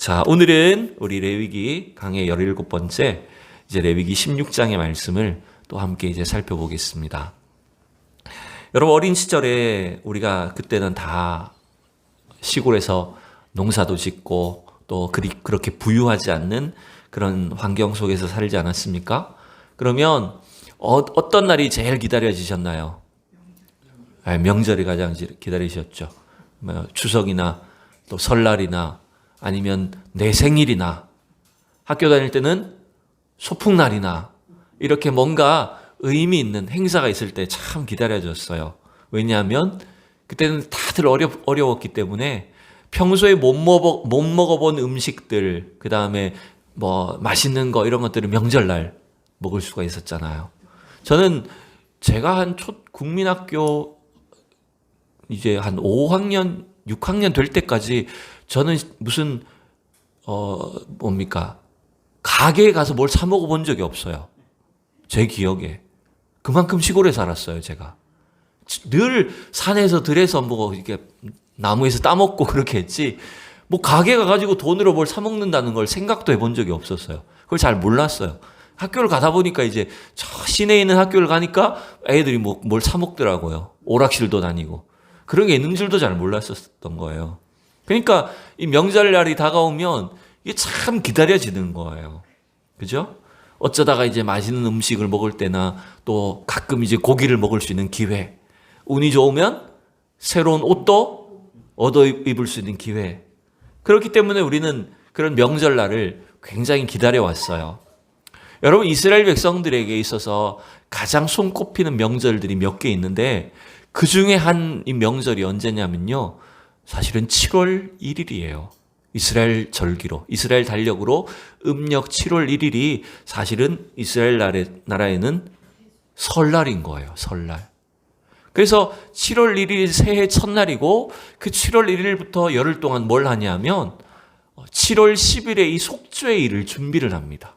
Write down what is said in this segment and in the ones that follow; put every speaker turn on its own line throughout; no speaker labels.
자, 오늘은 우리 레위기 강의 17번째 이제 레위기 16장의 말씀을 또 함께 이제 살펴보겠습니다. 여러분, 어린 시절에 우리가 그때는 다 시골에서 농사도 짓고 또 그렇게 부유하지 않는 그런 환경 속에서 살지 않았습니까? 그러면 어떤 날이 제일 기다려지셨나요? 명절이 가장 기다리셨죠. 추석이나 또 설날이나 아니면 내 생일이나 학교 다닐 때는 소풍날이나 이렇게 뭔가 의미 있는 행사가 있을 때 참 기다려졌어요. 왜냐하면 그때는 다들 어려웠기 때문에 평소에 못 먹어본 음식들, 그 다음에 뭐 맛있는 거 이런 것들을 명절날 먹을 수가 있었잖아요. 저는 제가 한 국민학교 이제 한 5학년, 6학년 될 때까지 저는 무슨 가게에 가서 뭘 사 먹어본 적이 없어요. 제 기억에. 그만큼 시골에 살았어요, 제가. 늘 산에서 들에서 뭐 이렇게 나무에서 따먹고 그렇게 했지, 뭐 가게 가가지고 돈으로 뭘 사 먹는다는 걸 생각도 해본 적이 없었어요. 그걸 잘 몰랐어요. 학교를 가다 보니까 이제 저 시내에 있는 학교를 가니까 애들이 뭘 사 먹더라고요. 오락실도 다니고. 그런 게 있는 줄도 잘 몰랐었던 거예요. 그러니까 이 명절날이 다가오면 이게 참 기다려지는 거예요. 그죠? 어쩌다가 이제 맛있는 음식을 먹을 때나 또 가끔 이제 고기를 먹을 수 있는 기회, 운이 좋으면 새로운 옷도 얻어 입을 수 있는 기회. 그렇기 때문에 우리는 그런 명절날을 굉장히 기다려왔어요. 여러분, 이스라엘 백성들에게 있어서 가장 손꼽히는 명절들이 몇 개 있는데 그 중에 한 이 명절이 언제냐면요, 사실은 7월 1일이에요. 이스라엘 절기로, 이스라엘 달력으로 음력 7월 1일이 사실은 이스라엘 나라에는 설날인 거예요. 설날. 그래서 7월 1일이 새해 첫날이고 그 7월 1일부터 열흘 동안 뭘 하냐면 7월 10일에 이 속죄일을 준비를 합니다.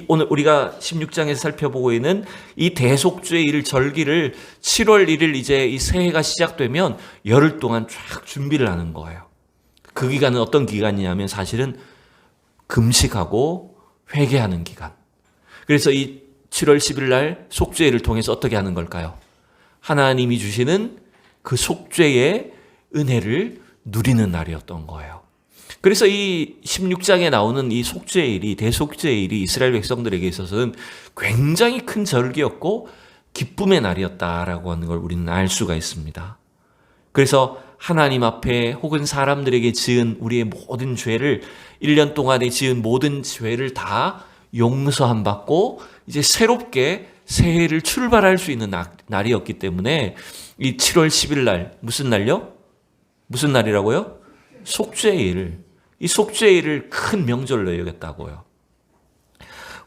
오늘 우리가 16장에서 살펴보고 있는 이 대속죄일 절기를 7월 1일 이제 이 새해가 시작되면 열흘 동안 쫙 준비를 하는 거예요. 그 기간은 어떤 기간이냐면 사실은 금식하고 회개하는 기간. 그래서 이 7월 10일 날 속죄일을 통해서 어떻게 하는 걸까요? 하나님이 주시는 그 속죄의 은혜를 누리는 날이었던 거예요. 그래서 이 16장에 나오는 이 속죄일이, 대속죄일이 이스라엘 백성들에게 있어서는 굉장히 큰 절기였고 기쁨의 날이었다라고 하는 걸 우리는 알 수가 있습니다. 그래서 하나님 앞에 혹은 사람들에게 지은 우리의 모든 죄를, 1년 동안에 지은 모든 죄를 다 용서함 받고 이제 새롭게 새해를 출발할 수 있는 날이었기 때문에 이 7월 10일 날, 무슨 날요? 무슨 날이라고요? 속죄일. 이 속죄일을 큰 명절로 여겼다고요.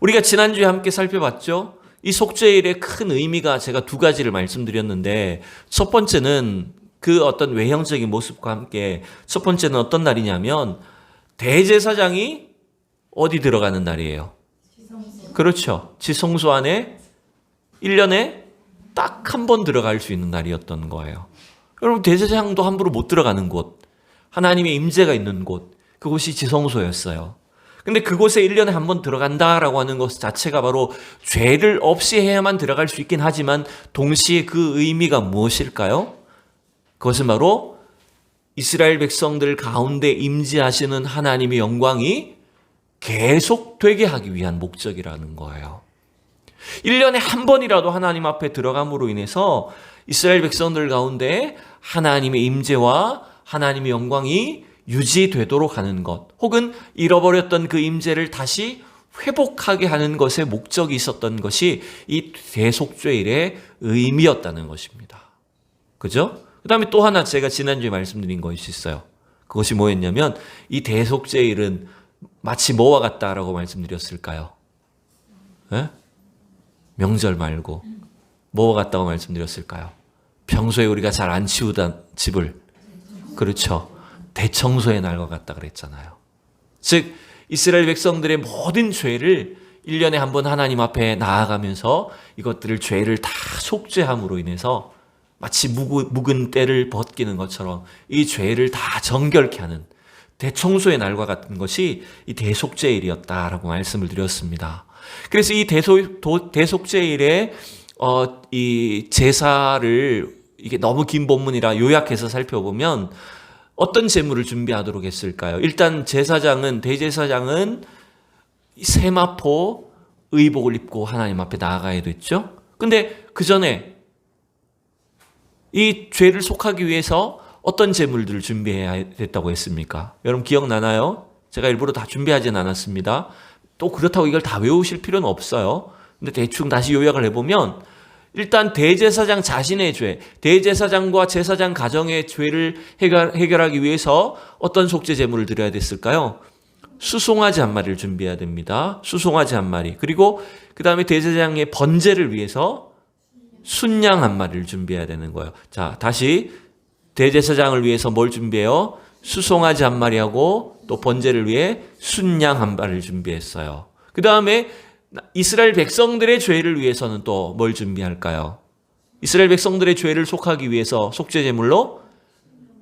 우리가 지난주에 함께 살펴봤죠? 이 속죄일의 큰 의미가 제가 두 가지를 말씀드렸는데, 첫 번째는 그 어떤 외형적인 모습과 함께, 첫 번째는 어떤 날이냐면 대제사장이 어디 들어가는 날이에요? 그렇죠. 지성소 안에 1년에 딱 한 번 들어갈 수 있는 날이었던 거예요. 여러분, 대제사장도 함부로 못 들어가는 곳, 하나님의 임재가 있는 곳, 그곳이 지성소였어요. 근데 그곳에 1년에 한 번 들어간다라고 하는 것 자체가 바로 죄를 없이 해야만 들어갈 수 있긴 하지만 동시에 그 의미가 무엇일까요? 그것은 바로 이스라엘 백성들 가운데 임재하시는 하나님의 영광이 계속되게 하기 위한 목적이라는 거예요. 1년에 한 번이라도 하나님 앞에 들어감으로 인해서 이스라엘 백성들 가운데 하나님의 임재와 하나님의 영광이 유지되도록 하는 것, 혹은 잃어버렸던 그 임재를 다시 회복하게 하는 것에 목적이 있었던 것이 이 대속죄일의 의미였다는 것입니다. 그죠? 그 다음에 또 하나 제가 지난주에 말씀드린 것이 있어요. 그것이 뭐였냐면 이 대속죄일은 마치 뭐와 같다라고 말씀드렸을까요? 네? 명절 말고 뭐와 같다고 말씀드렸을까요? 평소에 우리가 잘 안 치우던 집을, 그렇죠, 대청소의 날과 같다 그랬잖아요. 즉 이스라엘 백성들의 모든 죄를 1년에 한 번 하나님 앞에 나아가면서 이것들을 죄를 다 속죄함으로 인해서 마치 묵은 때를 벗기는 것처럼 이 죄를 다 정결케 하는, 대청소의 날과 같은 것이 이 대속죄일이었다라고 말씀을 드렸습니다. 그래서 이 대속죄일에 이 제사를 이게 너무 긴 본문이라 요약해서 살펴보면 어떤 제물을 준비하도록 했을까요? 일단 대제사장은 세마포 의복을 입고 하나님 앞에 나아가야 됐죠. 근데 그 전에 이 죄를 속하기 위해서 어떤 제물들을 준비해야 됐다고 했습니까? 여러분 기억나나요? 제가 일부러 다 준비하진 않았습니다. 또 그렇다고 이걸 다 외우실 필요는 없어요. 근데 대충 다시 요약을 해보면 일단 대제사장 자신의 죄, 대제사장과 제사장 가정의 죄를 해결하기 위해서 어떤 속죄 제물을 드려야 됐을까요? 수송아지 한 마리를 준비해야 됩니다. 수송아지 한 마리. 그리고 그 다음에 대제사장의 번제를 위해서 순양 한 마리를 준비해야 되는 거예요. 자, 다시 대제사장을 위해서 뭘 준비해요? 수송아지 한 마리하고 또 번제를 위해 순양 한 마리를 준비했어요. 그 다음에 이스라엘 백성들의 죄를 위해서는 또 뭘 준비할까요? 이스라엘 백성들의 죄를 속하기 위해서 속죄 제물로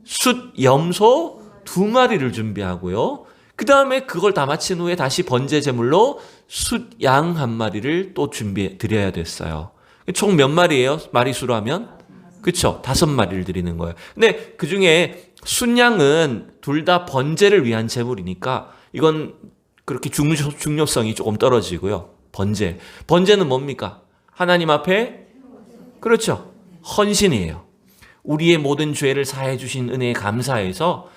숫 염소 2마리를 준비하고요. 그 다음에 그걸 다 마친 후에 다시 번제 제물로 숫 양 1마리를 또 준비해 드려야 됐어요. 총 몇 마리예요? 마리수로 하면? 그렇죠. 5마리를 드리는 거예요. 근데 그 중에 순양은 둘 다 번제를 위한 제물이니까 이건 그렇게 중요성이 조금 떨어지고요. 번제는 뭡니까? 하나님 앞에 그렇죠. 헌신이에요. 우리의 모든 죄를 사해 주신 은혜에 감사해서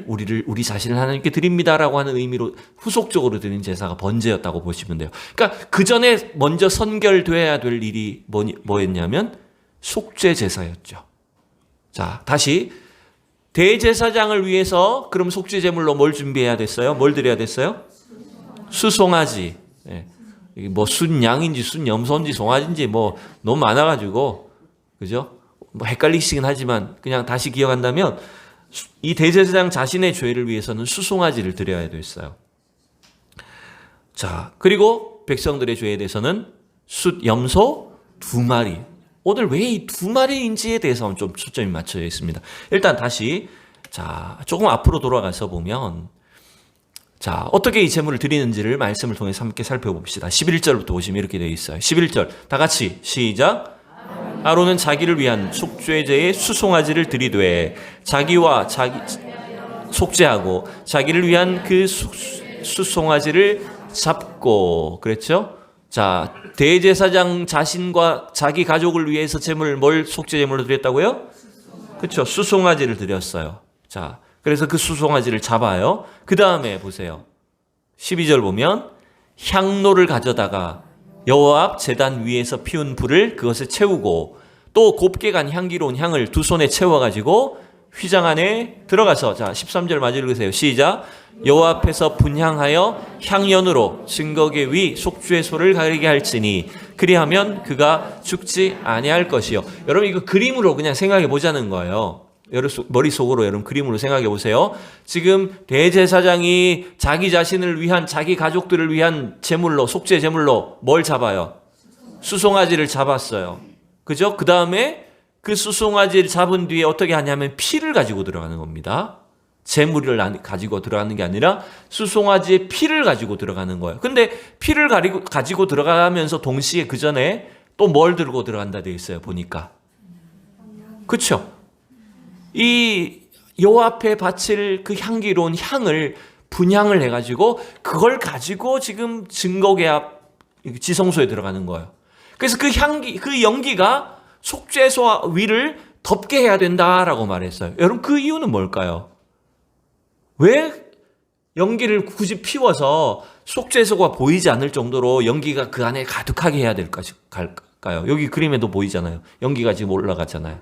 우리 자신을 하나님께 드립니다라고 하는 의미로 후속적으로 드린 제사가 번제였다고 보시면 돼요. 그러니까 그 전에 먼저 선결돼야 될 일이 뭐였냐면 속죄 제사였죠. 자, 다시 대제사장을 위해서 그럼 속죄 제물로 뭘 준비해야 됐어요? 뭘 드려야 됐어요? 수송아지. 예. 이게 뭐 순양인지 순염소인지 송아지인지 뭐 너무 많아가지고 그죠? 뭐 헷갈리시긴 하지만 그냥 다시 기억한다면 이 대제사장 자신의 죄를 위해서는 수송아지를 드려야 됐어요. 자, 그리고 백성들의 죄에 대해서는 숫 염소 2마리. 오늘 왜 이 2마리인지에 대해서는 좀 초점이 맞춰져 있습니다. 일단 다시 조금 앞으로 돌아가서 보면 어떻게 이 제물을 드리는지를 말씀을 통해서 함께 살펴봅시다. 11절부터 보시면 이렇게 되어 있어요. 11절 다 같이 시작. 아론은 자기를 위한 속죄제의 수송아지를 드리되 자기와 속죄하고 자기를 위한 그 수송아지를 잡고 그랬죠? 자, 대제사장 자신과 자기 가족을 위해서 뭘 속죄 제물로 드렸다고요? 그렇죠. 수송아지를 드렸어요. 자, 그래서 그 수송아지를 잡아요. 그 다음에 보세요. 12절 보면 향로를 가져다가 여호와 앞 제단 위에서 피운 불을 그것에 채우고 또 곱게 간 향기로운 향을 2손에 채워가지고 휘장 안에 들어가서 13절 마저 읽으세요. 시작. 여호와 앞에서 분향하여 향연으로 증거계 위 속죄소를 가리게 할지니 그리하면 그가 죽지 아니할 것이요. 여러분 이거 그림으로 그냥 생각해 보자는 거예요. 머릿속으로 여러분 그림으로 생각해 보세요. 지금 대제사장이 자기 자신을 위한 자기 가족들을 위한 제물로 속죄 제물로 뭘 잡아요? 수송아지를 잡았어요. 그죠? 그 다음에 그 수송아지를 잡은 뒤에 어떻게 하냐면 피를 가지고 들어가는 겁니다. 제물을 가지고 들어가는 게 아니라 수송아지의 피를 가지고 들어가는 거예요. 근데 피를 가지고 들어가면서 동시에 그 전에 또 뭘 들고 들어간다 되어 있어요. 보니까. 그렇죠? 이 여호와 앞에 바칠 그 향기로운 향을 분향을 해가지고 그걸 가지고 지금 증거계 앞 지성소에 들어가는 거예요. 그래서 그 연기가 속죄소 위를 덮게 해야 된다라고 말했어요. 여러분 그 이유는 뭘까요? 왜 연기를 굳이 피워서 속죄소가 보이지 않을 정도로 연기가 그 안에 가득하게 해야 될까요? 여기 그림에도 보이잖아요. 연기가 지금 올라가잖아요.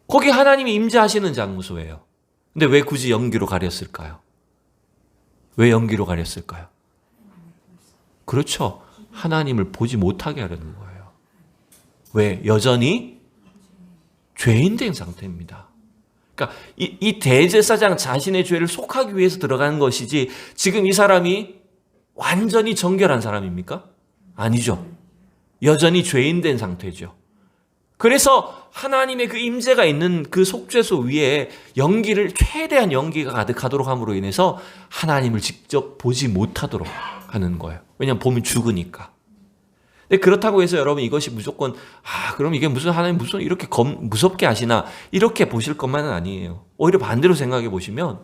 거기 하나님이 임재하시는 장소예요. 근데 왜 굳이 연기로 가렸을까요? 왜 연기로 가렸을까요? 그렇죠. 하나님을 보지 못하게 하려는 거예요. 왜? 여전히 죄인 된 상태입니다. 그러니까 이 대제사장 자신의 죄를 속하기 위해서 들어가는 것이지 지금 이 사람이 완전히 정결한 사람입니까? 아니죠. 여전히 죄인 된 상태죠. 그래서 하나님의 그 임재가 있는 그 속죄소 위에 최대한 연기가 가득하도록 함으로 인해서 하나님을 직접 보지 못하도록 하는 거예요. 왜냐하면 보면 죽으니까. 근데 그렇다고 해서 여러분 이것이 무조건 그럼 이게 무슨 하나님 무슨 이렇게 무섭게 하시나 이렇게 보실 것만은 아니에요. 오히려 반대로 생각해 보시면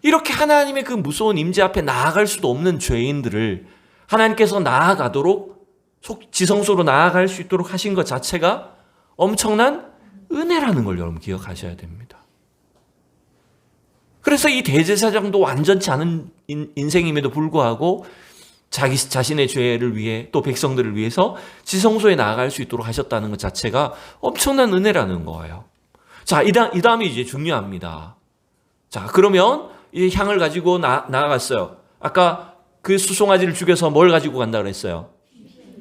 이렇게 하나님의 그 무서운 임재 앞에 나아갈 수도 없는 죄인들을 하나님께서 나아가도록 지성소로 나아갈 수 있도록 하신 것 자체가 엄청난 은혜라는 걸 여러분 기억하셔야 됩니다. 그래서 이 대제사장도 완전치 않은 인생임에도 불구하고 자기 자신의 죄를 위해 또 백성들을 위해서 지성소에 나아갈 수 있도록 하셨다는 것 자체가 엄청난 은혜라는 거예요. 자, 이 다음이 이제 중요합니다. 자, 그러면 이 향을 가지고 나아갔어요. 아까 그 수송아지를 죽여서 뭘 가지고 간다 그랬어요?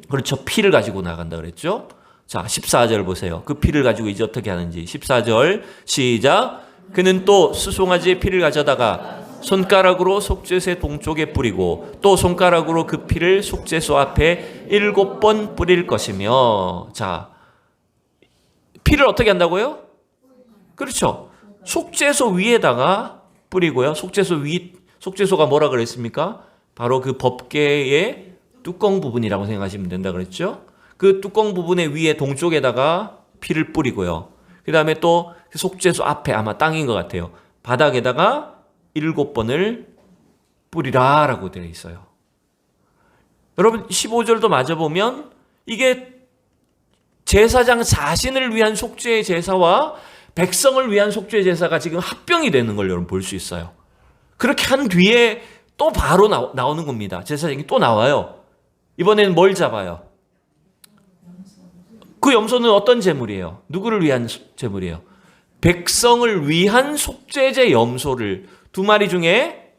그렇죠. 피를 가지고 나간다 그랬죠. 자, 14절 보세요. 그 피를 가지고 이제 어떻게 하는지. 14절 시작. 그는 또 수송아지의 피를 가져다가 손가락으로 속죄소의 동쪽에 뿌리고 또 손가락으로 그 피를 속죄소 앞에 7번 뿌릴 것이며. 자, 피를 어떻게 한다고요? 그렇죠. 속죄소 위에다가 뿌리고요. 속죄소가 뭐라 그랬습니까? 바로 그 법궤의 뚜껑 부분이라고 생각하시면 된다 그랬죠. 그 뚜껑 부분의 위에 동쪽에다가 피를 뿌리고요. 그 다음에 또 속죄소 앞에 아마 땅인 것 같아요. 바닥에다가 7번을 뿌리라 라고 되어 있어요. 여러분 15절도 맞아보면 이게 제사장 자신을 위한 속죄의 제사와 백성을 위한 속죄의 제사가 지금 합병이 되는 걸 여러분 볼 수 있어요. 그렇게 한 뒤에 또 바로 나오는 겁니다. 제사장이 또 나와요. 이번에는 뭘 잡아요? 그 염소는 어떤 제물이에요? 누구를 위한 제물이에요? 백성을 위한 속죄제 염소를 2마리 중에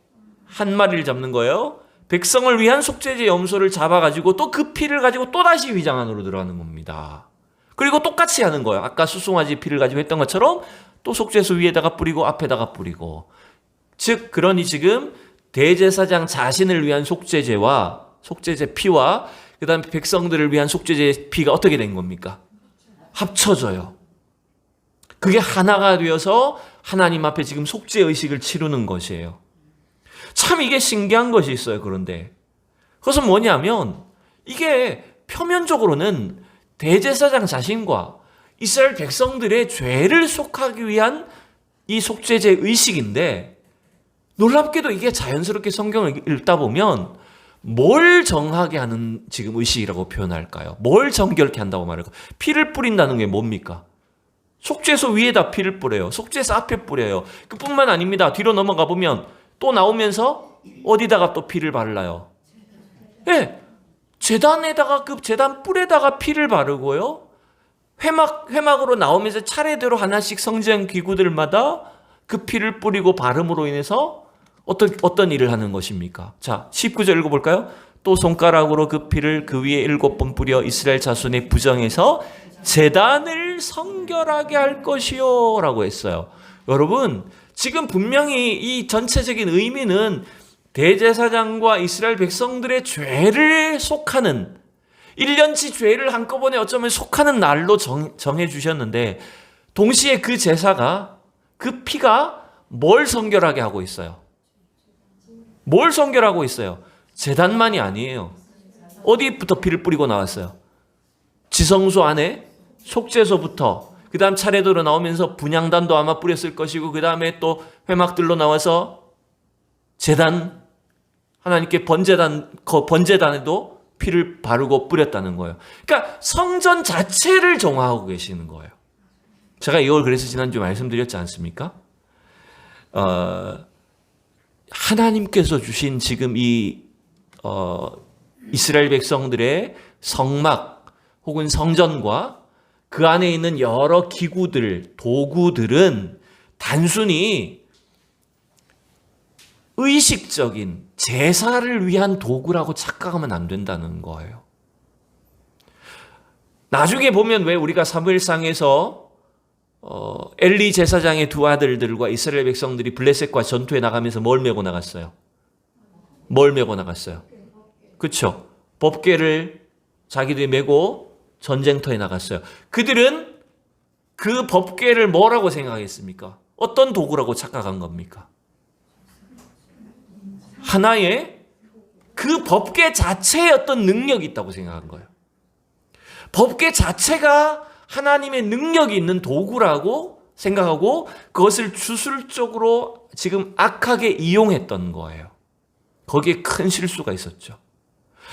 1마리를 잡는 거예요. 백성을 위한 속죄제 염소를 잡아가지고 또 그 피를 가지고 또다시 휘장 안으로 들어가는 겁니다. 그리고 똑같이 하는 거예요. 아까 수송아지 피를 가지고 했던 것처럼 또 속죄소 위에다가 뿌리고 앞에다가 뿌리고. 즉 그러니 지금 대제사장 자신을 위한 속죄제와 속죄제 피와 그 다음에 백성들을 위한 속죄제 피가 어떻게 된 겁니까? 합쳐져요. 그게 하나가 되어서 하나님 앞에 지금 속죄의식을 치르는 것이에요. 참 이게 신기한 것이 있어요. 그런데 그것은 뭐냐면 이게 표면적으로는 대제사장 자신과 이스라엘 백성들의 죄를 속하기 위한 이 속죄제 의식인데 놀랍게도 이게 자연스럽게 성경을 읽다 보면 뭘 정하게 하는 지금 의식이라고 표현할까요? 뭘 정결케 한다고 말할까요? 피를 뿌린다는 게 뭡니까? 속죄소 위에다 피를 뿌려요. 속죄소 앞에 뿌려요. 그뿐만 아닙니다. 뒤로 넘어가 보면 또 나오면서 어디다가 또 피를 발라요? 네, 제단에다가 그 제단 뿔에다가 피를 바르고요. 회막으로 나오면서 차례대로 하나씩 성전 기구들마다 그 피를 뿌리고 바름으로 인해서 어떤 일을 하는 것입니까? 자, 19절 읽어볼까요? 또 손가락으로 그 피를 그 위에 7번 뿌려 이스라엘 자손의 부정에서 제단을 성결하게 할 것이요 라고 했어요. 여러분 지금 분명히 이 전체적인 의미는 대제사장과 이스라엘 백성들의 죄를 속하는 1년치 죄를 한꺼번에 어쩌면 속하는 날로 정해 주셨는데 동시에 그 제사가 그 피가 뭘 성결하게 하고 있어요? 뭘 성결하고 있어요? 제단만이 아니에요. 어디부터 피를 뿌리고 나왔어요? 지성소 안에 속죄소부터 그 다음 차례대로 나오면서 분향단도 아마 뿌렸을 것이고 그 다음에 또 회막들로 나와서 제단 하나님께 번제단에도 피를 바르고 뿌렸다는 거예요. 그러니까 성전 자체를 정화하고 계시는 거예요. 제가 이걸 그래서 지난주 말씀드렸지 않습니까? 하나님께서 주신 지금 이 이스라엘 백성들의 성막 혹은 성전과 그 안에 있는 여러 기구들, 도구들은 단순히 의식적인 제사를 위한 도구라고 착각하면 안 된다는 거예요. 나중에 보면 왜 우리가 사무엘상에서 엘리 제사장의 2 아들들과 이스라엘 백성들이 블레셋과 전투에 나가면서 뭘 메고 나갔어요? 뭘 메고 나갔어요? 그렇죠. 법궤를 자기들이 메고 전쟁터에 나갔어요. 그들은 그 법궤를 뭐라고 생각했습니까? 어떤 도구라고 착각한 겁니까? 하나의 그 법궤 자체에 어떤 능력이 있다고 생각한 거예요. 법궤 자체가 하나님의 능력이 있는 도구라고 생각하고 그것을 주술적으로 지금 악하게 이용했던 거예요. 거기에 큰 실수가 있었죠.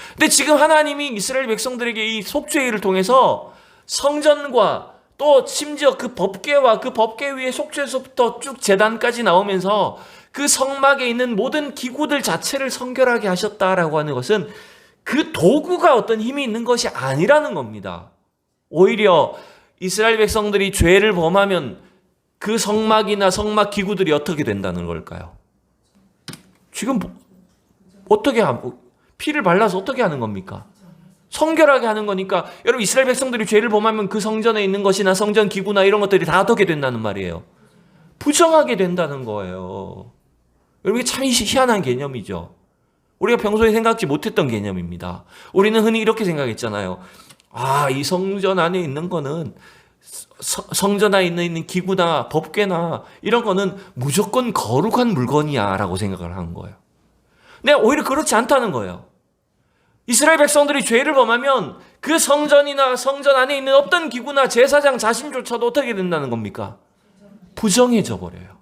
근데 지금 하나님이 이스라엘 백성들에게 이 속죄일을 통해서 성전과 또 심지어 그 법궤와 그 법궤 위에 속죄에서부터 쭉 제단까지 나오면서 그 성막에 있는 모든 기구들 자체를 성결하게 하셨다라고 하는 것은 그 도구가 어떤 힘이 있는 것이 아니라는 겁니다. 오히려 이스라엘 백성들이 죄를 범하면 그 성막이나 성막 기구들이 어떻게 된다는 걸까요? 지금 어떻게 피를 발라서 어떻게 하는 겁니까? 성결하게 하는 거니까 여러분 이스라엘 백성들이 죄를 범하면 그 성전에 있는 것이나 성전 기구나 이런 것들이 다 어떻게 된다는 말이에요? 부정하게 된다는 거예요. 여러분 이게 참 희한한 개념이죠. 우리가 평소에 생각지 못했던 개념입니다. 우리는 흔히 이렇게 생각했잖아요. 이 성전 안에 있는 거는 성전 안에 있는 기구나 법궤나 이런 거는 무조건 거룩한 물건이야 라고 생각을 한 거예요. 근데 오히려 그렇지 않다는 거예요. 이스라엘 백성들이 죄를 범하면 그 성전이나 성전 안에 있는 어떤 기구나 제사장 자신조차도 어떻게 된다는 겁니까? 부정해져 버려요.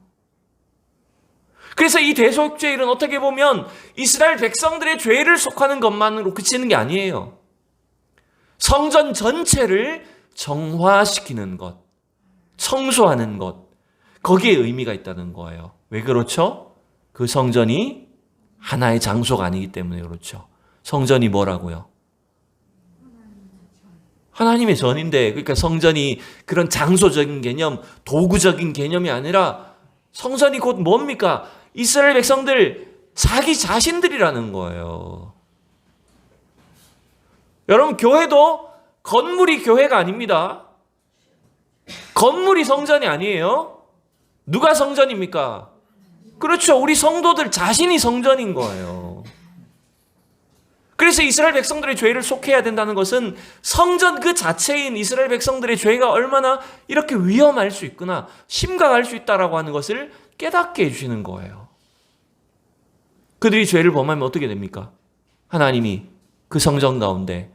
그래서 이 대속죄일은 어떻게 보면 이스라엘 백성들의 죄를 속하는 것만으로 그치는 게 아니에요. 성전 전체를 정화시키는 것, 청소하는 것, 거기에 의미가 있다는 거예요. 왜 그렇죠? 그 성전이 하나의 장소가 아니기 때문에 그렇죠. 성전이 뭐라고요? 하나님의 전인데, 그러니까 성전이 그런 장소적인 개념, 도구적인 개념이 아니라 성전이 곧 뭡니까? 이스라엘 백성들 자기 자신들이라는 거예요. 여러분 교회도 건물이 교회가 아닙니다. 건물이 성전이 아니에요. 누가 성전입니까? 그렇죠. 우리 성도들 자신이 성전인 거예요. 그래서 이스라엘 백성들의 죄를 속해야 된다는 것은 성전 그 자체인 이스라엘 백성들의 죄가 얼마나 이렇게 위험할 수 있구나, 심각할 수 있다라고 하는 것을 깨닫게 해주시는 거예요. 그들이 죄를 범하면 어떻게 됩니까? 하나님이 그 성전 가운데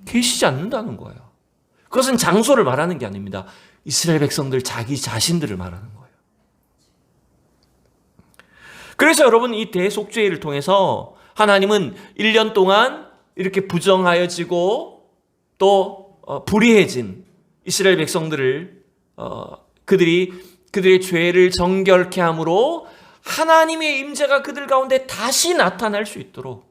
계시지 않는다는 거예요. 그것은 장소를 말하는 게 아닙니다. 이스라엘 백성들 자기 자신들을 말하는 거예요. 그래서 여러분 이 대속죄를 통해서 하나님은 1년 동안 이렇게 부정하여지고 또 불의해진 이스라엘 백성들을 그들의 죄를 정결케 함으로 하나님의 임재가 그들 가운데 다시 나타날 수 있도록,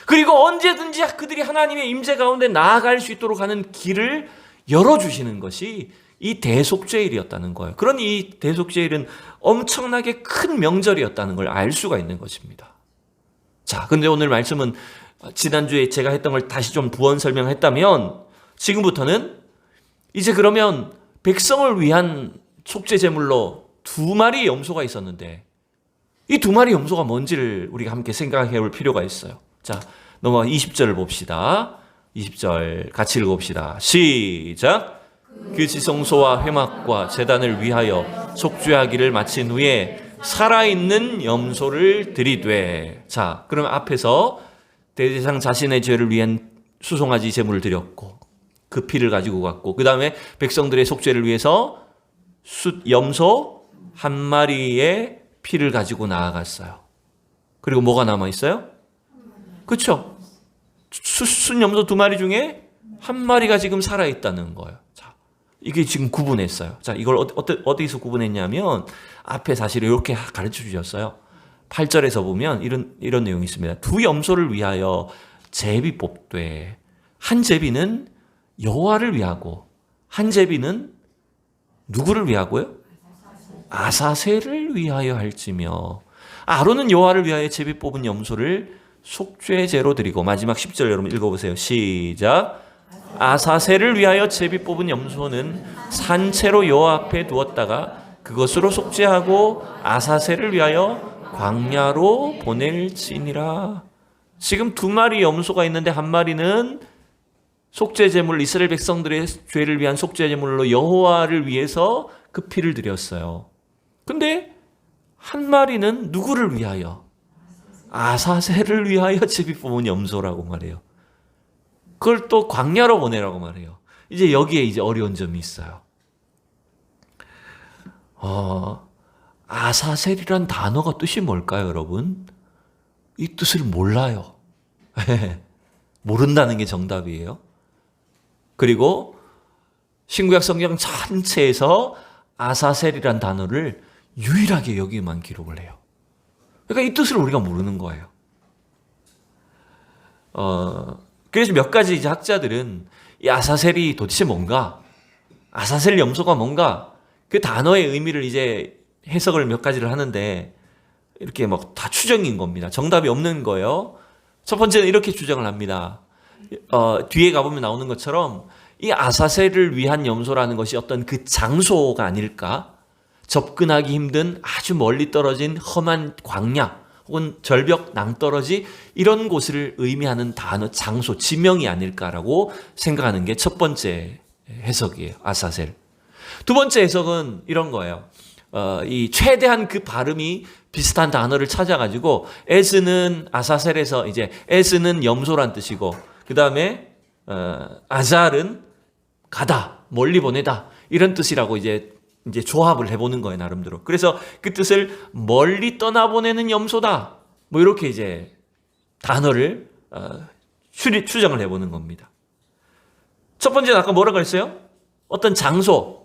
그리고 언제든지 그들이 하나님의 임재 가운데 나아갈 수 있도록 하는 길을 열어주시는 것이 이 대속죄일이었다는 거예요. 그런 이 대속죄일은 엄청나게 큰 명절이었다는 걸 알 수가 있는 것입니다. 자, 근데 오늘 말씀은 지난주에 제가 했던 걸 다시 좀 부언 설명했다면, 지금부터는 이제 그러면 백성을 위한 속죄 제물로 2마리 염소가 있었는데 이 2마리 염소가 뭔지를 우리가 함께 생각해 볼 필요가 있어요. 자, 넘어가 20절을 봅시다. 20절 같이 읽어봅시다. 시작. 그 지성소와 회막과 제단을 위하여 속죄하기를 마친 후에 살아있는 염소를 드리되. 자, 그럼 앞에서 대제사장 자신의 죄를 위한 수송아지 제물을 드렸고 그 피를 가지고 갔고, 그 다음에 백성들의 속죄를 위해서 염소 1마리의 피를 가지고 나아갔어요. 그리고 뭐가 남아있어요? 그렇죠? 순염소 2마리 중에 1마리가 지금 살아있다는 거예요. 자, 이게 지금 구분했어요. 자, 이걸 어디서 구분했냐면 앞에 사실 이렇게 가르쳐 주셨어요. 8절에서 보면 이런 내용이 있습니다. 2 염소를 위하여 제비 뽑되, 한 제비는 여호와를 위하고 한 제비는 누구를 위하고요? 아사셀을 위하여 할지며, 아론은 여호와를 위하여 제비 뽑은 염소를 속죄제로 드리고. 마지막 10절 여러분 읽어보세요. 시작. 아사셀을 위하여 제비 뽑은 염소는 산채로 여호와 앞에 두었다가 그것으로 속죄하고 아사셀을 위하여 광야로 보낼지니라. 지금 2마리 염소가 있는데 1마리는 속죄 제물, 이스라엘 백성들의 죄를 위한 속죄 제물로 여호와를 위해서 그 피를 드렸어요. 근데 한 마리는 누구를 위하여? 아사셀을 위하여 제비 뽑은 염소라고 말해요. 그걸 또 광야로 보내라고 말해요. 이제 여기에 이제 어려운 점이 있어요. 아사셀이란 단어가 뜻이 뭘까요, 여러분? 이 뜻을 몰라요. 모른다는 게 정답이에요. 그리고 신구약 성경 전체에서 아사셀이란 단어를 유일하게 여기만 기록을 해요. 그러니까 이 뜻을 우리가 모르는 거예요. 그래서 몇 가지 이제 학자들은 이 아사셀이 도대체 뭔가, 아사셀 염소가 뭔가, 그 단어의 의미를 이제 해석을 몇 가지를 하는데 이렇게 막 다 추정인 겁니다. 정답이 없는 거예요. 첫 번째는 이렇게 추정을 합니다. 뒤에 가보면 나오는 것처럼 이 아사셀을 위한 염소라는 것이 어떤 그 장소가 아닐까? 접근하기 힘든 아주 멀리 떨어진 험한 광야 혹은 절벽 낭떠러지 이런 곳을 의미하는 단어, 장소, 지명이 아닐까라고 생각하는 게 첫 번째 해석이에요. 아사셀. 두 번째 해석은 이런 거예요. 이 최대한 그 발음이 비슷한 단어를 찾아가지고 에스는 아사셀에서 이제 에스는 염소란 뜻이고 그 다음에 아잘은 가다, 멀리 보내다 이런 뜻이라고 이제 조합을 해보는 거예요, 나름대로. 그래서 그 뜻을 멀리 떠나보내는 염소다. 뭐 이렇게 이제 단어를 추정을 해보는 겁니다. 첫 번째는 아까 뭐라고 했어요? 어떤 장소,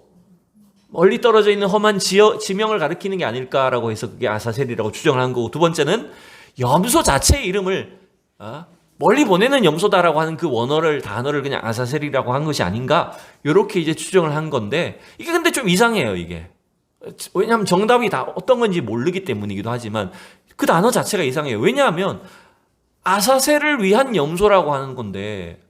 멀리 떨어져 있는 험한 지명을 가리키는 게 아닐까라고 해서 그게 아사셀이라고 추정을 한 거고, 두 번째는 염소 자체의 이름을 멀리 보내는 염소다라고 하는 그 원어를, 단어를 그냥 아사셀이라고 한 것이 아닌가, 이렇게 이제 추정을 한 건데, 이게 근데 좀 이상해요, 이게. 왜냐하면 정답이 다 어떤 건지 모르기 때문이기도 하지만 그 단어 자체가 이상해요. 왜냐하면 아사셀을 위한 염소라고 하는 건데,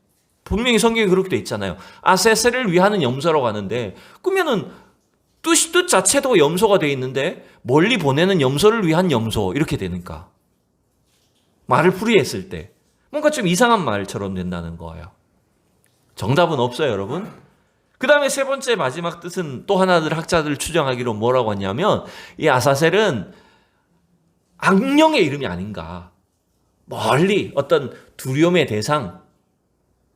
분명히 성경에 그렇게 돼 있잖아요. 아사셀을 위하는 염소라고 하는데, 그러면은 뜻 자체도 염소가 돼 있는데 멀리 보내는 염소를 위한 염소 이렇게 되니까 말을 풀이했을 때 뭔가 좀 이상한 말처럼 된다는 거예요. 정답은 없어요, 여러분. 그 다음에 세 번째 마지막 뜻은 또 하나들 학자들 추정하기로 뭐라고 하냐면 이 아사셀은 악령의 이름이 아닌가. 멀리 어떤 두려움의 대상,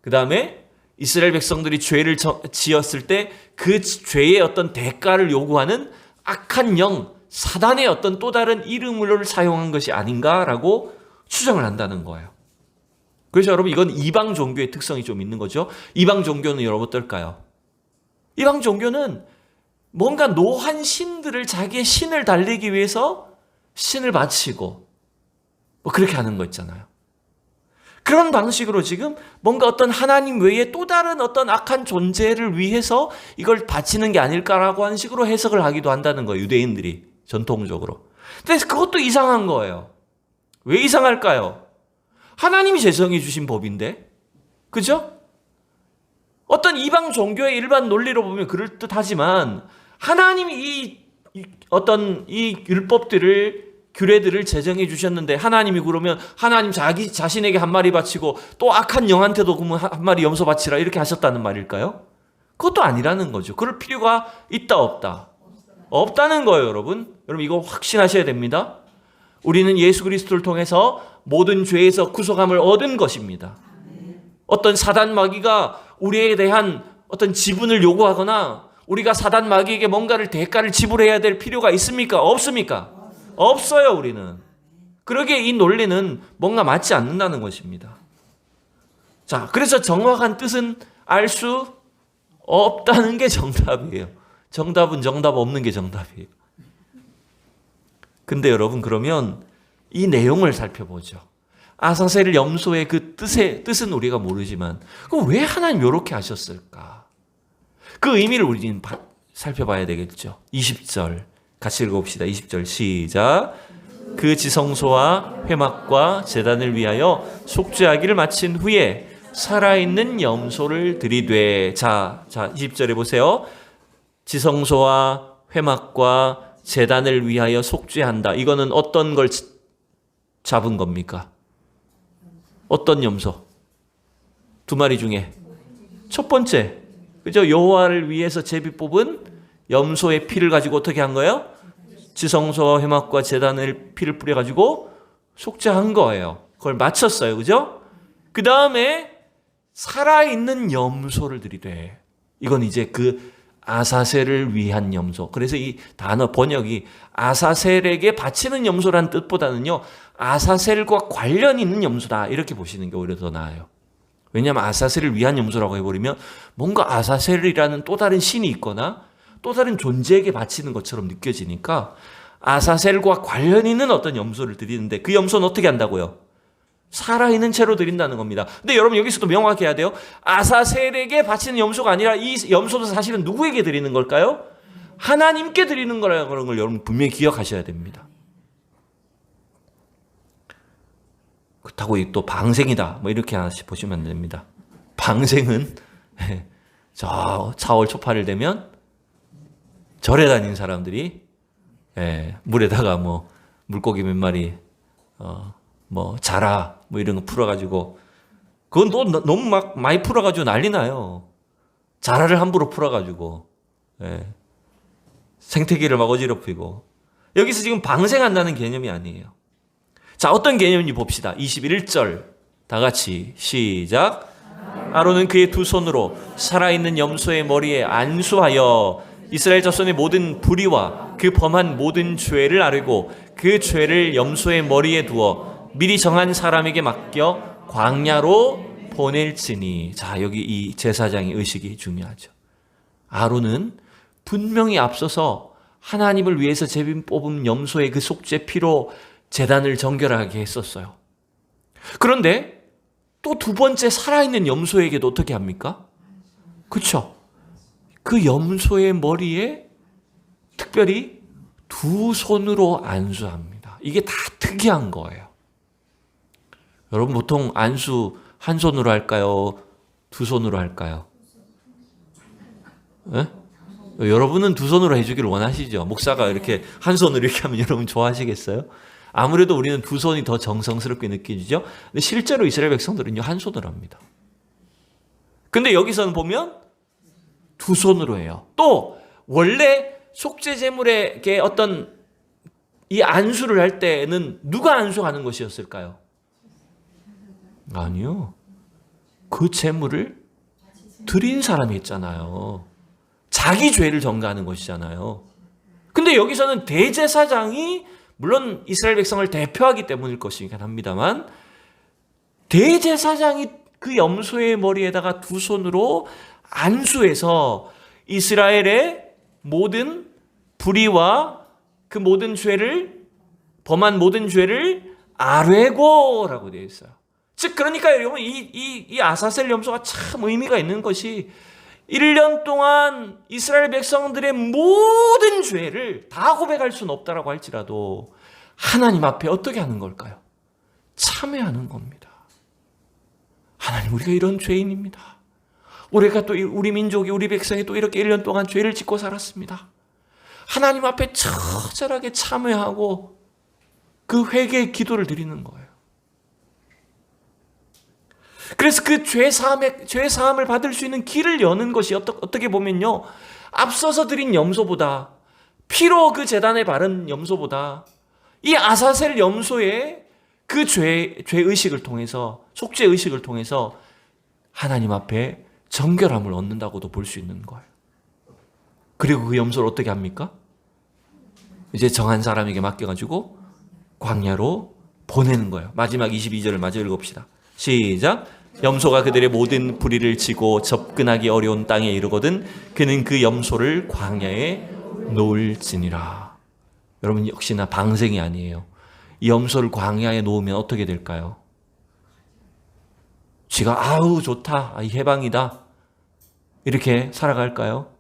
그 다음에 이스라엘 백성들이 죄를 지었을 때 그 죄의 어떤 대가를 요구하는 악한 영, 사단의 어떤 또 다른 이름을 사용한 것이 아닌가라고 추정을 한다는 거예요. 그래서 여러분 이건 이방 종교의 특성이 좀 있는 거죠. 이방 종교는 여러분 어떨까요? 이방 종교는 뭔가 노한 신들을 자기의 신을 달리기 위해서 신을 바치고 뭐 그렇게 하는 거 있잖아요. 그런 방식으로 지금 뭔가 어떤 하나님 외에 또 다른 어떤 악한 존재를 위해서 이걸 바치는 게 아닐까라고 하는 식으로 해석을 하기도 한다는 거예요. 유대인들이 전통적으로. 근데 그것도 이상한 거예요. 왜 이상할까요? 하나님이 제정해 주신 법인데, 그죠? 어떤 이방 종교의 일반 논리로 보면 그럴듯하지만 하나님이 어떤 이 율법들을, 규례들을 제정해 주셨는데 하나님이 그러면 하나님 자기 자신에게 한 마리 바치고 또 악한 영한테도 그러면 한 마리 염소 바치라 이렇게 하셨다는 말일까요? 그것도 아니라는 거죠. 그럴 필요가 있다 없다? 없다는 거예요, 여러분. 여러분 이거 확신하셔야 됩니다. 우리는 예수 그리스도를 통해서 모든 죄에서 구속함을 얻은 것입니다. 어떤 사단 마귀가 우리에 대한 어떤 지분을 요구하거나 우리가 사단 마귀에게 뭔가를 대가를 지불해야 될 필요가 있습니까? 없습니까? 없어요, 우리는. 그러기에 이 논리는 뭔가 맞지 않는다는 것입니다. 자, 그래서 정확한 뜻은 알 수 없다는 게 정답이에요. 정답은 정답 없는 게 정답이에요. 근데 여러분 그러면 이 내용을 살펴보죠. 아사셀 염소의 그 뜻은 우리가 모르지만 왜 하나님 이렇게 하셨을까? 그 의미를 우리는 살펴봐야 되겠죠. 20절 같이 읽어봅시다. 20절 시작. 그 지성소와 회막과 제단을 위하여 속죄하기를 마친 후에 살아있는 염소를 들이되. 자 20절에 보세요. 지성소와 회막과 제단을 위하여 속죄한다. 이거는 어떤 걸 잡은 겁니까? 어떤 염소? 두 마리 중에 첫 번째, 그죠? 여호와를 위해서 제비 뽑은 염소의 피를 가지고 어떻게 한 거예요? 지성소와 회막과 제단을 피를 뿌려가지고 속죄한 거예요. 그걸 마쳤어요. 그죠? 그 다음에 살아있는 염소를 드리되, 이건 이제 그 아사셀을 위한 염소. 그래서 이 단어 번역이 아사셀에게 바치는 염소라는 뜻보다는요, 아사셀과 관련 있는 염소다, 이렇게 보시는 게 오히려 더 나아요. 왜냐하면 아사셀을 위한 염소라고 해버리면 뭔가 아사셀이라는 또 다른 신이 있거나 또 다른 존재에게 바치는 것처럼 느껴지니까 아사셀과 관련 있는 어떤 염소를 드리는데, 그 염소는 어떻게 한다고요? 살아있는 채로 드린다는 겁니다. 근데 여러분 여기서도 명확히 해야 돼요. 아사셀에게 바치는 염소가 아니라 이 염소도 사실은 누구에게 드리는 걸까요? 하나님께 드리는 거라는 걸 여러분 분명히 기억하셔야 됩니다. 그렇다고 또 방생이다, 뭐 이렇게 하나씩 보시면 됩니다. 방생은 저 4월 초파를 되면 절에 다니는 사람들이 물에다가 뭐 물고기 몇 마리 뭐 자라 뭐 이런 거 풀어가지고, 그건 또 너무 막 많이 풀어가지고 난리 나요. 자라를 함부로 풀어가지고 생태계를 막 어지럽히고. 여기서 지금 방생한다는 개념이 아니에요. 자, 어떤 개념인지 봅시다. 21절 다 같이 시작. 아론은 그의 두 손으로 살아있는 염소의 머리에 안수하여 이스라엘 자손의 모든 불의와 그 범한 모든 죄를 아뢰고 그 죄를 염소의 머리에 두어 미리 정한 사람에게 맡겨 광야로 보낼지니. 자, 여기 이 제사장의 의식이 중요하죠. 아론은 분명히 앞서서 하나님을 위해서 제비 뽑은 염소의 그 속죄 피로 제단을 정결하게 했었어요. 그런데 또 두 번째 살아있는 염소에게도 어떻게 합니까? 그렇죠? 그 염소의 머리에 특별히 두 손으로 안수합니다. 이게 다 특이한 거예요. 여러분 보통 안수 한 손으로 할까요? 두 손으로 할까요? 네? 여러분은 두 손으로 해주기를 원하시죠? 목사가 이렇게 한 손으로 이렇게 하면 여러분 좋아하시겠어요? 아무래도 우리는 두 손이 더 정성스럽게 느껴지죠? 근데 실제로 이스라엘 백성들은요, 한 손으로 합니다. 근데 여기서는 보면 두 손으로 해요. 또 원래 속죄 제물에게 어떤 이 안수를 할 때는 누가 안수하는 것이었을까요? 아니요. 그 제물을 드린 사람이 있잖아요. 자기 죄를 전가하는 것이잖아요. 근데 여기서는 대제사장이, 물론 이스라엘 백성을 대표하기 때문일 것이긴 합니다만, 대제사장이 그 염소의 머리에다가 두 손으로 안수해서 이스라엘의 모든 불의와 그 모든 죄를, 범한 모든 죄를 아뢰고라고 되어 있어요. 즉, 그러니까 여러분 이 아사셀 염소가 참 의미가 있는 것이 1년 동안 이스라엘 백성들의 모든 죄를 다 고백할 수는 없다라고 할지라도 하나님 앞에 어떻게 하는 걸까요? 참회하는 겁니다. 하나님, 우리가 이런 죄인입니다. 우리가 또 우리 민족이, 우리 백성이 또 이렇게 1년 동안 죄를 짓고 살았습니다. 하나님 앞에 처절하게 참회하고 그 회개의 기도를 드리는 거예요. 그래서 그 죄 사함을 받을 수 있는 길을 여는 것이 어떻게 보면요, 앞서서 드린 염소보다, 피로 그 제단에 바른 염소보다 이 아사셀 염소의 그 죄의식을 통해서, 속죄의식을 통해서 하나님 앞에 정결함을 얻는다고도 볼 수 있는 거예요. 그리고 그 염소를 어떻게 합니까? 이제 정한 사람에게 맡겨가지고 광야로 보내는 거예요. 마지막 22절을 마저 읽읍시다. 시작. 염소가 그들의 모든 불의를 지고 접근하기 어려운 땅에 이르거든 그는 그 염소를 광야에 놓을지니라. 여러분, 역시나 방생이 아니에요. 이 염소를 광야에 놓으면 어떻게 될까요? 쥐가 아우 좋다, 해방이다, 이렇게 살아갈까요?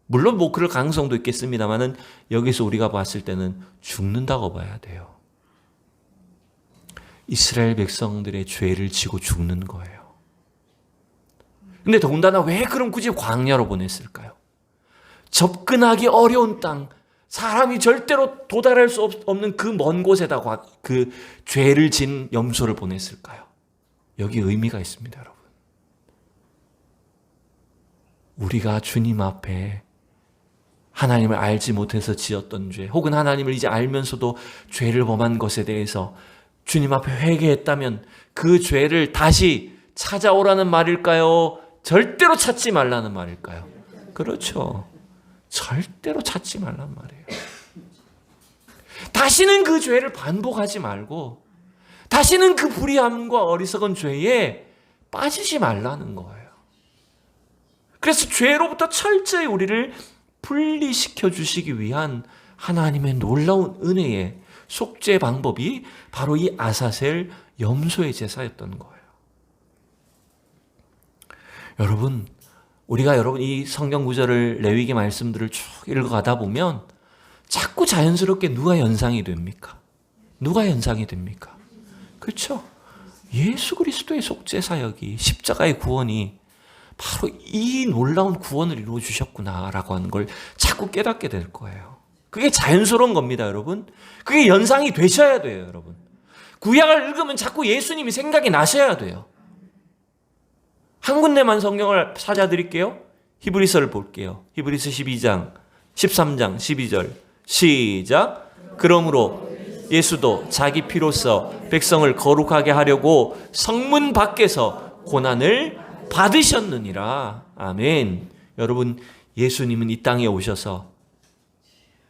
물론 뭐 그럴 가능성도 있겠습니다만은 여기서 우리가 봤을 때는 죽는다고 봐야 돼요. 이스라엘 백성들의 죄를 지고 죽는 거예요. 근데 더군다나 왜 그럼 굳이 광야로 보냈을까요? 접근하기 어려운 땅, 사람이 절대로 도달할 수 없는 그 먼 곳에다가 그 죄를 진 염소를 보냈을까요? 여기 의미가 있습니다, 여러분. 우리가 주님 앞에 하나님을 알지 못해서 지었던 죄, 혹은 하나님을 이제 알면서도 죄를 범한 것에 대해서 주님 앞에 회개했다면 그 죄를 다시 찾아오라는 말일까요? 절대로 찾지 말라는 말일까요? 그렇죠. 절대로 찾지 말란 말이에요. 다시는 그 죄를 반복하지 말고 다시는 그 불의함과 어리석은 죄에 빠지지 말라는 거예요. 그래서 죄로부터 철저히 우리를 분리시켜 주시기 위한 하나님의 놀라운 은혜의 속죄 방법이 바로 이 아사셀 염소의 제사였던 거예요. 여러분, 우리가 이 성경 구절을, 레위기 말씀들을 쭉 읽어가다 보면 자꾸 자연스럽게 누가 연상이 됩니까? 누가 연상이 됩니까? 그렇죠? 예수 그리스도의 속죄 사역이, 십자가의 구원이 바로 이 놀라운 구원을 이루어 주셨구나라고 하는 걸 자꾸 깨닫게 될 거예요. 그게 자연스러운 겁니다, 여러분. 그게 연상이 되셔야 돼요, 여러분. 구약을 읽으면 자꾸 예수님이 생각이 나셔야 돼요. 한 군데만 성경을 찾아드릴게요. 히브리서를 볼게요. 히브리서 12장, 13장, 12절. 시작. 그러므로 예수도 자기 피로써 백성을 거룩하게 하려고 성문 밖에서 고난을 받으셨느니라. 아멘. 여러분, 예수님은 이 땅에 오셔서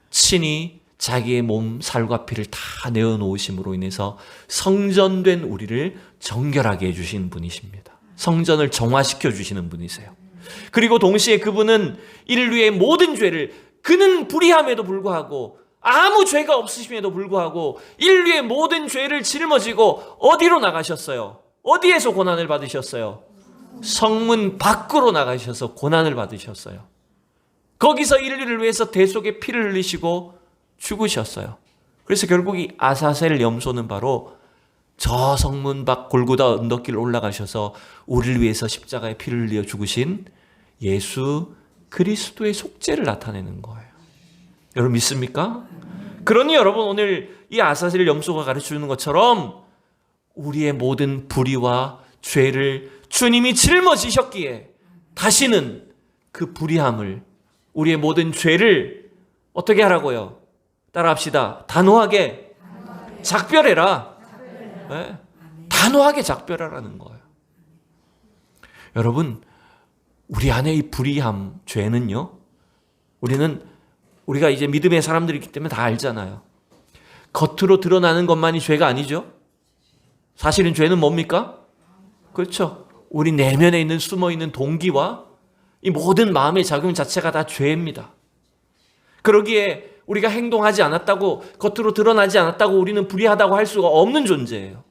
친히 자기의 몸, 살과 피를 다 내어놓으심으로 인해서 성전된 우리를 정결하게 해주신 분이십니다. 성전을 정화시켜 주시는 분이세요. 그리고 동시에 그분은 인류의 모든 죄를, 그는 불의함에도 불구하고 아무 죄가 없으심에도 불구하고 인류의 모든 죄를 짊어지고 어디로 나가셨어요? 어디에서 고난을 받으셨어요? 성문 밖으로 나가셔서 고난을 받으셨어요. 거기서 인류를 위해서 대속의 피를 흘리시고 죽으셨어요. 그래서 결국 이 아사셀 염소는 바로 저 성문 밖 골고다 언덕길 올라가셔서 우리를 위해서 십자가에 피를 흘려 죽으신 예수 그리스도의 속죄를 나타내는 거예요. 여러분 믿습니까? 그러니 여러분, 오늘 이 아사셀 염소가 가르쳐주는 것처럼 우리의 모든 불의와 죄를 주님이 짊어지셨기에 다시는 그 불의함을, 우리의 모든 죄를 어떻게 하라고요? 따라합시다. 단호하게 작별해라. 네. 단호하게 작별하라는 거예요. 여러분, 우리 안에 이 불의함, 죄는요, 우리가 이제 믿음의 사람들이기 때문에 다 알잖아요. 겉으로 드러나는 것만이 죄가 아니죠. 사실은 죄는 뭡니까? 그렇죠. 우리 내면에 있는 숨어있는 동기와 이 모든 마음의 작용 자체가 다 죄입니다. 그러기에 우리가 행동하지 않았다고, 겉으로 드러나지 않았다고 우리는 불의하다고 할 수가 없는 존재예요.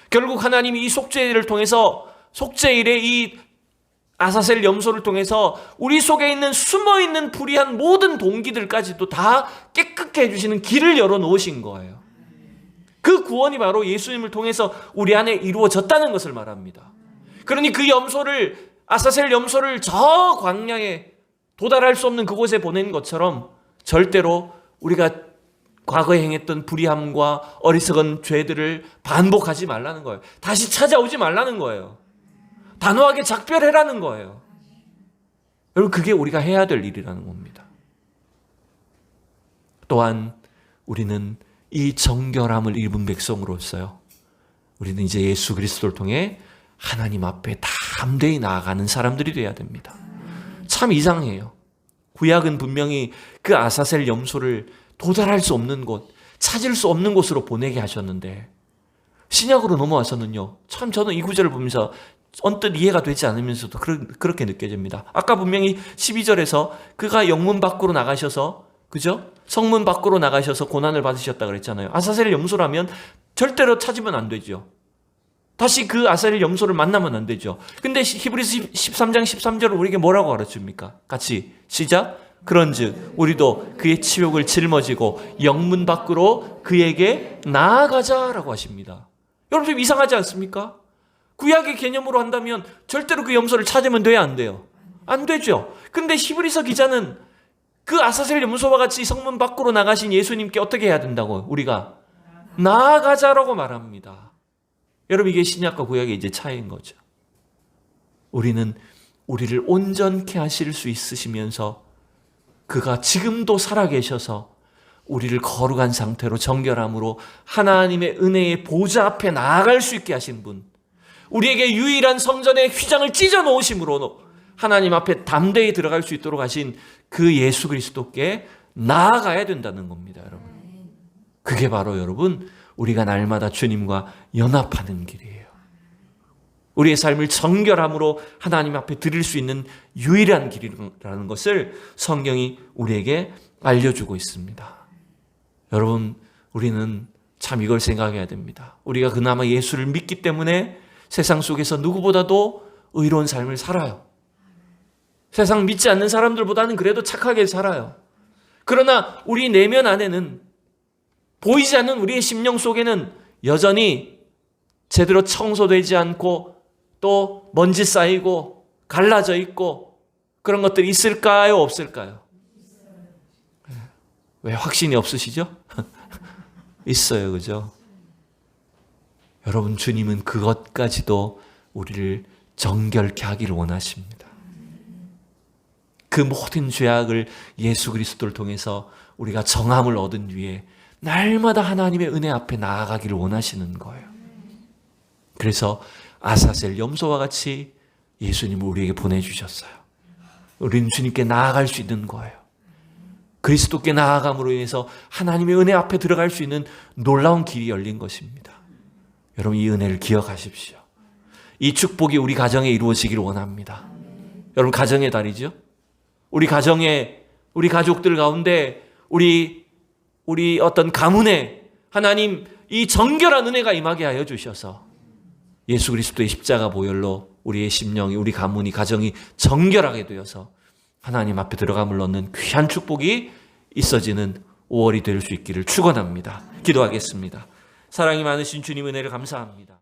결국 하나님이 이 속죄일을 통해서, 속죄일의 이 아사셀 염소를 통해서 우리 속에 있는 숨어있는 불의한 모든 동기들까지도 다 깨끗게 해주시는 길을 열어놓으신 거예요. 그 구원이 바로 예수님을 통해서 우리 안에 이루어졌다는 것을 말합니다. 그러니 그 염소를, 아사셀 염소를 저 광야에 도달할 수 없는 그곳에 보낸 것처럼 절대로 우리가 과거에 행했던 불의함과 어리석은 죄들을 반복하지 말라는 거예요. 다시 찾아오지 말라는 거예요. 단호하게 작별해라는 거예요. 여러분, 그게 우리가 해야 될 일이라는 겁니다. 또한 우리는 이 정결함을 입은 백성으로서요, 우리는 이제 예수 그리스도를 통해 하나님 앞에 담대히 나아가는 사람들이 되어야 됩니다. 참 이상해요. 구약은 분명히 그 아사셀 염소를 도달할 수 없는 곳, 찾을 수 없는 곳으로 보내게 하셨는데, 신약으로 넘어와서는요, 참 저는 이 구절을 보면서 언뜻 이해가 되지 않으면서도 그렇게 느껴집니다. 아까 분명히 12절에서 그가 영문 밖으로 나가셔서, 그죠? 성문 밖으로 나가셔서 고난을 받으셨다 그랬잖아요. 아사셀 염소라면 절대로 찾으면 안 되죠. 다시 그 아사셀 염소를 만나면 안 되죠. 근데 히브리서 13장 13절을 우리에게 뭐라고 가르칩니까? 같이 시작. 그런즉 우리도 그의 치욕을 짊어지고 영문 밖으로 그에게 나아가자라고 하십니다. 여러분, 좀 이상하지 않습니까? 구약의 개념으로 한다면 절대로 그 염소를 찾으면 돼야 안 돼요? 안 되죠. 근데 히브리서 기자는 그 아사셀 염소와 같이 성문 밖으로 나가신 예수님께 어떻게 해야 된다고? 우리가 나아가자라고 말합니다. 여러분, 이게 신약과 구약의 이제 차이인 거죠. 우리는 우리를 온전케 하실 수 있으시면서 그가 지금도 살아계셔서 우리를 거룩한 상태로 정결함으로 하나님의 은혜의 보좌 앞에 나아갈 수 있게 하신 분, 우리에게 유일한 성전의 휘장을 찢어 놓으심으로 하나님 앞에 담대히 들어갈 수 있도록 하신 그 예수 그리스도께 나아가야 된다는 겁니다, 여러분. 그게 바로 여러분, 우리가 날마다 주님과 연합하는 길이에요. 우리의 삶을 정결함으로 하나님 앞에 드릴 수 있는 유일한 길이라는 것을 성경이 우리에게 알려주고 있습니다. 여러분, 우리는 참 이걸 생각해야 됩니다. 우리가 그나마 예수를 믿기 때문에 세상 속에서 누구보다도 의로운 삶을 살아요. 세상 믿지 않는 사람들보다는 그래도 착하게 살아요. 그러나 우리 내면 안에는, 보이지 않는 우리의 심령 속에는 여전히 제대로 청소되지 않고 또 먼지 쌓이고 갈라져 있고 그런 것들이 있을까요? 없을까요? 왜 확신이 없으시죠? 있어요, 그죠? 여러분, 주님은 그것까지도 우리를 정결케 하기를 원하십니다. 그 모든 죄악을 예수 그리스도를 통해서 우리가 정함을 얻은 뒤에 날마다 하나님의 은혜 앞에 나아가기를 원하시는 거예요. 그래서 아사셀 염소와 같이 예수님을 우리에게 보내주셨어요. 우리는 주님께 나아갈 수 있는 거예요. 그리스도께 나아감으로 인해서 하나님의 은혜 앞에 들어갈 수 있는 놀라운 길이 열린 것입니다. 여러분, 이 은혜를 기억하십시오. 이 축복이 우리 가정에 이루어지기를 원합니다. 여러분, 가정의 달이죠? 우리 가정에, 우리 가족들 가운데, 우리 어떤 가문에 하나님 이 정결한 은혜가 임하게 하여 주셔서 예수 그리스도의 십자가 보혈로 우리의 심령이, 우리 가문이, 가정이 정결하게 되어서 하나님 앞에 들어감을 얻는 귀한 축복이 있어지는 5월이 될 수 있기를 축원합니다. 기도하겠습니다. 사랑이 많으신 주님 은혜를 감사합니다.